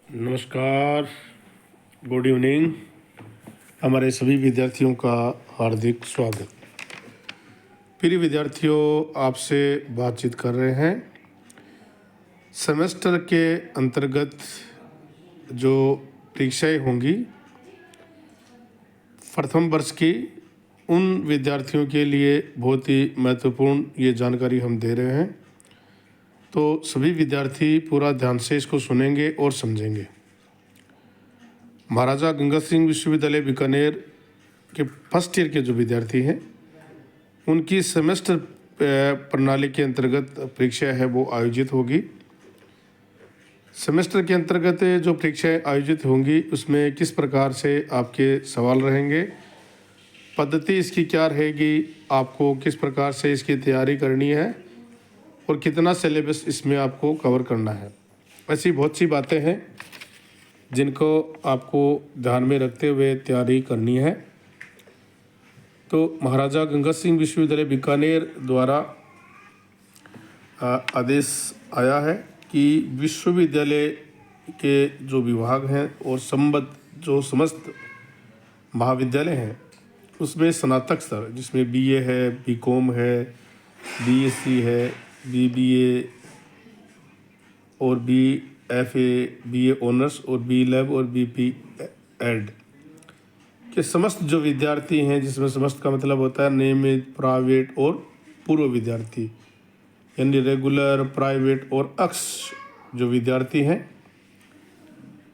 नमस्कार, good evening. हमारे सभी विद्यार्थियों का हार्दिक स्वागत। प्रिय विद्यार्थियों, आपसे बातचीत कर रहे हैं सेमेस्टर के अंतर्गत जो परीक्षाएं होंगी प्रथम वर्ष की, उन विद्यार्थियों के लिए बहुत ही महत्वपूर्ण ये जानकारी हम दे रहे हैं। तो सभी विद्यार्थी पूरा ध्यान से इसको सुनेंगे और समझेंगे। महाराजा गंगा सिंह विश्वविद्यालय बीकानेर के फर्स्ट ईयर के जो विद्यार्थी हैं, उनकी सेमेस्टर प्रणाली के अंतर्गत परीक्षा है वो आयोजित होगी। सेमेस्टर के अंतर्गत जो परीक्षाएं आयोजित होंगी उसमें किस प्रकार से आपके सवाल रहेंगे, पद्धति इसकी क्या रहेगी, आपको किस प्रकार से इसकी तैयारी करनी है और कितना सिलेबस इसमें आपको कवर करना है। ऐसी बहुत सी बातें हैं जिनको आपको ध्यान में रखते हुए तैयारी करनी है। तो महाराजा गंगा सिंह विश्वविद्यालय बीकानेर द्वारा आदेश आया है कि विश्वविद्यालय के जो विभाग हैं और संबद्ध जो समस्त महाविद्यालय हैं उसमें स्नातक स्तर, जिसमें बीए है, बीकॉम है, बीएससी है, बीबीए और बीएफए, बीए ऑनर्स और बी लैब और बीपी एड के समस्त जो विद्यार्थी हैं, जिसमें समस्त का मतलब होता है नियमित, प्राइवेट और पूर्व विद्यार्थी, यानी रेगुलर, प्राइवेट और अक्ष जो विद्यार्थी हैं,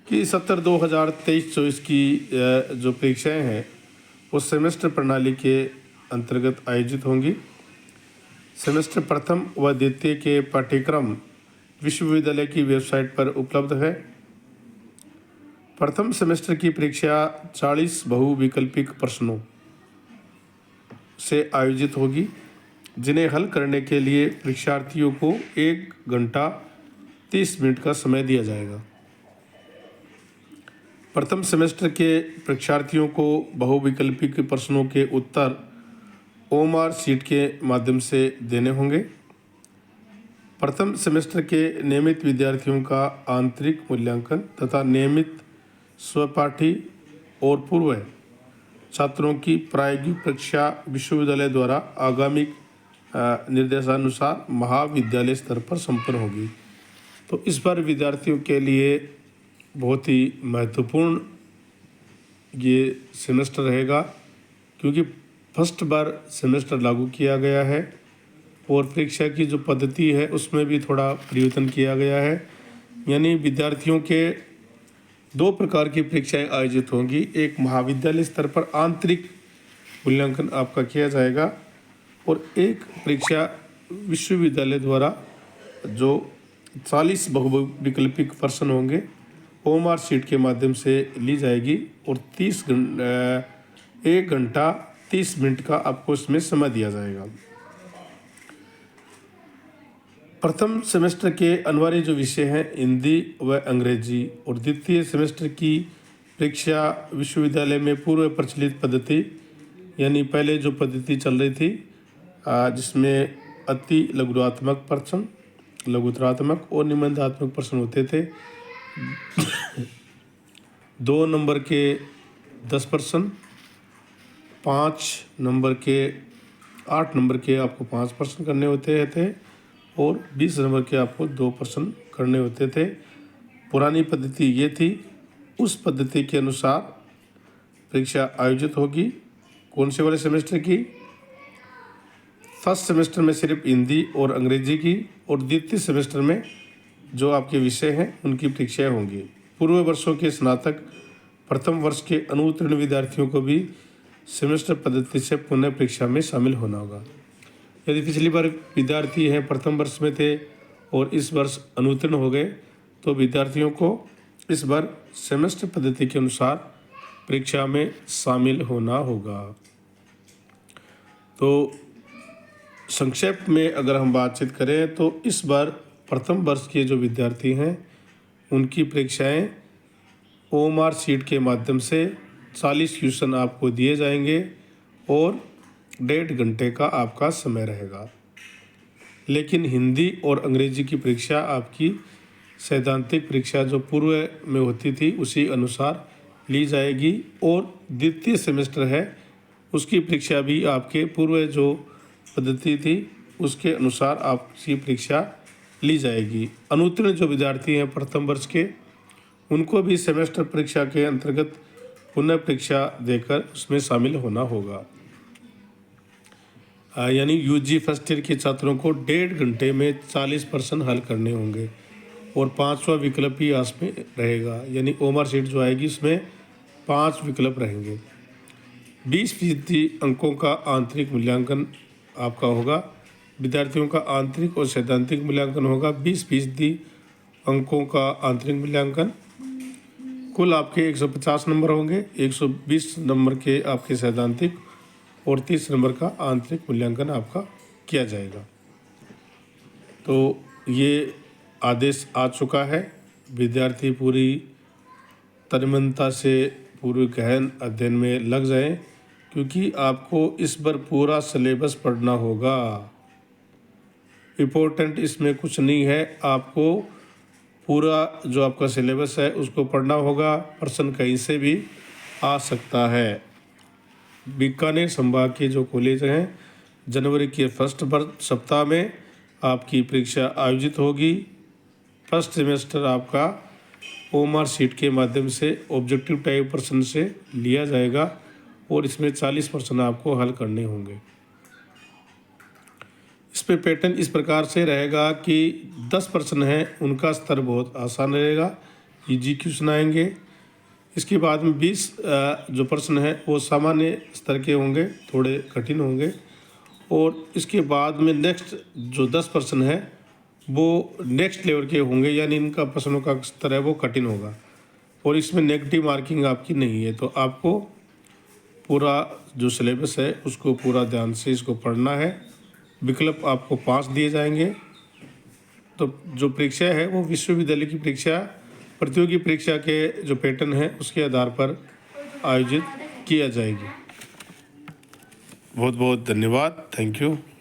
कि 2023-24 की जो परीक्षाएं हैं वो सेमेस्टर प्रणाली के अंतर्गत आयोजित होंगी। सेमेस्टर प्रथम व द्वितीय के पाठ्यक्रम विश्वविद्यालय की वेबसाइट पर उपलब्ध है। प्रथम सेमेस्टर की परीक्षा 40 बहुविकल्पिक प्रश्नों से आयोजित होगी, जिन्हें हल करने के लिए परीक्षार्थियों को 1 घंटा 30 मिनट का समय दिया जाएगा। प्रथम सेमेस्टर के परीक्षार्थियों को बहुविकल्पिक प्रश्नों के उत्तर ओएमआर शीट के माध्यम से देने होंगे। प्रथम सेमेस्टर के नियमित विद्यार्थियों का आंतरिक मूल्यांकन तथा नियमित स्वपाठी और पूर्व छात्रों की प्रायोगिक परीक्षा विश्वविद्यालय द्वारा आगामी निर्देशानुसार महाविद्यालय स्तर पर संपन्न होगी। तो इस बार विद्यार्थियों के लिए बहुत ही महत्वपूर्ण ये सेमेस्टर रहेगा, क्योंकि फर्स्ट बार सेमेस्टर लागू किया गया है और परीक्षा की जो पद्धति है उसमें भी थोड़ा परिवर्तन किया गया है। यानी विद्यार्थियों के 2 प्रकार की परीक्षाएं आयोजित होंगी। एक महाविद्यालय स्तर पर आंतरिक मूल्यांकन आपका किया जाएगा और एक परीक्षा विश्वविद्यालय द्वारा जो 40 बहुविकल्पिक प्रश्न होंगे ओएमआर शीट के माध्यम से ली जाएगी और 1 घंटा 30 मिनट का आपको इसमें समय दिया जाएगा। प्रथम सेमेस्टर के अनिवार्य जो विषय हैं हिंदी व अंग्रेजी, और द्वितीय सेमेस्टर की परीक्षा विश्वविद्यालय में पूर्व प्रचलित पद्धति, यानी पहले जो पद्धति चल रही थी जिसमें अति लघुत्तरात्मक प्रश्न, लघुत्तरात्मक और निबंधात्मक प्रश्न होते थे। 2 नंबर के 10 प्रश्न, 5 नंबर के 8 नंबर के आपको 5 प्रश्न करने होते थे और 20 नंबर के आपको 2 प्रश्न करने होते थे। पुरानी पद्धति ये थी। उस पद्धति के अनुसार परीक्षा आयोजित होगी। कौन से वाले सेमेस्टर की? फर्स्ट सेमेस्टर में सिर्फ हिंदी और अंग्रेजी की, और द्वितीय सेमेस्टर में जो आपके विषय हैं उनकी परीक्षाएं होंगी। पूर्व वर्षों के स्नातक प्रथम वर्ष के अनुत्तीर्ण विद्यार्थियों को भी सेमेस्टर पद्धति से पुनः परीक्षा में शामिल होना होगा। यदि पिछली बार विद्यार्थी हैं प्रथम वर्ष में थे और इस वर्ष अनुत्तीर्ण हो गए, तो विद्यार्थियों को इस बार सेमेस्टर पद्धति के अनुसार परीक्षा में शामिल होना होगा। तो संक्षेप में अगर हम बातचीत करें तो इस बार प्रथम वर्ष के जो विद्यार्थी हैं उनकी परीक्षाएं ओएमआर शीट के माध्यम से 40 क्वेश्चन आपको दिए जाएंगे और 1.5 घंटे का आपका समय रहेगा। लेकिन हिंदी और अंग्रेजी की परीक्षा आपकी सैद्धांतिक परीक्षा जो पूर्व में होती थी उसी अनुसार ली जाएगी, और द्वितीय सेमेस्टर है उसकी परीक्षा भी आपके पूर्व जो पद्धति थी उसके अनुसार आपकी परीक्षा ली जाएगी। अनुत्तीर्ण जो विद्यार्थी हैं प्रथम वर्ष के, उनको भी सेमेस्टर परीक्षा के अंतर्गत पुनः परीक्षा देकर उसमें शामिल होना होगा। यानी यूजी फर्स्ट ईयर के छात्रों को 1.5 घंटे में 40% हल करने होंगे, और 5वां विकल्प ही इसमें रहेगा, यानी ओमआर शीट जो आएगी उसमें 5 विकल्प रहेंगे। 20% अंकों का आंतरिक मूल्यांकन आपका होगा, विद्यार्थियों का आंतरिक और सैद्धांतिक मूल्यांकन होगा। 20% अंकों का आंतरिक मूल्यांकन, कुल आपके 150 नंबर होंगे, 120 नंबर के आपके सैद्धांतिक और 30 नंबर का आंतरिक मूल्यांकन आपका किया जाएगा। तो ये आदेश आ चुका है, विद्यार्थी पूरी तन्मयता से पूरे गहन अध्ययन में लग जाएं, क्योंकि आपको इस बार पूरा सिलेबस पढ़ना होगा। इम्पोर्टेंट इसमें कुछ नहीं है, आपको पूरा जो आपका सिलेबस है उसको पढ़ना होगा। प्रश्न कहीं से भी आ सकता है। बीकानेर संभाग के जो कॉलेज हैं, जनवरी के फर्स्ट सप्ताह में आपकी परीक्षा आयोजित होगी। फर्स्ट सेमेस्टर आपका ओमआर शीट के माध्यम से ऑब्जेक्टिव टाइप प्रश्न से लिया जाएगा, और इसमें 40 प्रश्न आपको हल करने होंगे। इस पे पैटर्न इस प्रकार से रहेगा कि 10 प्रश्न हैं उनका स्तर बहुत आसान रहेगा, इजी क्वेश्चन आएंगे। इसके बाद में 20 जो प्रश्न हैं वो सामान्य स्तर के होंगे, थोड़े कठिन होंगे, और इसके बाद में नेक्स्ट जो 10 प्रश्न हैं वो नेक्स्ट लेवल के होंगे, यानी इनका प्रश्नों का स्तर है वो कठिन होगा, और इसमें नेगेटिव मार्किंग आपकी नहीं है। तो आपको पूरा जो सिलेबस है उसको पूरा ध्यान से इसको पढ़ना है। विकल्प आपको 5 दिए जाएंगे। तो जो परीक्षा है वो विश्वविद्यालय की परीक्षा, प्रतियोगी परीक्षा के जो पैटर्न है उसके आधार पर आयोजित किया जाएगी। बहुत बहुत धन्यवाद, थैंक यू।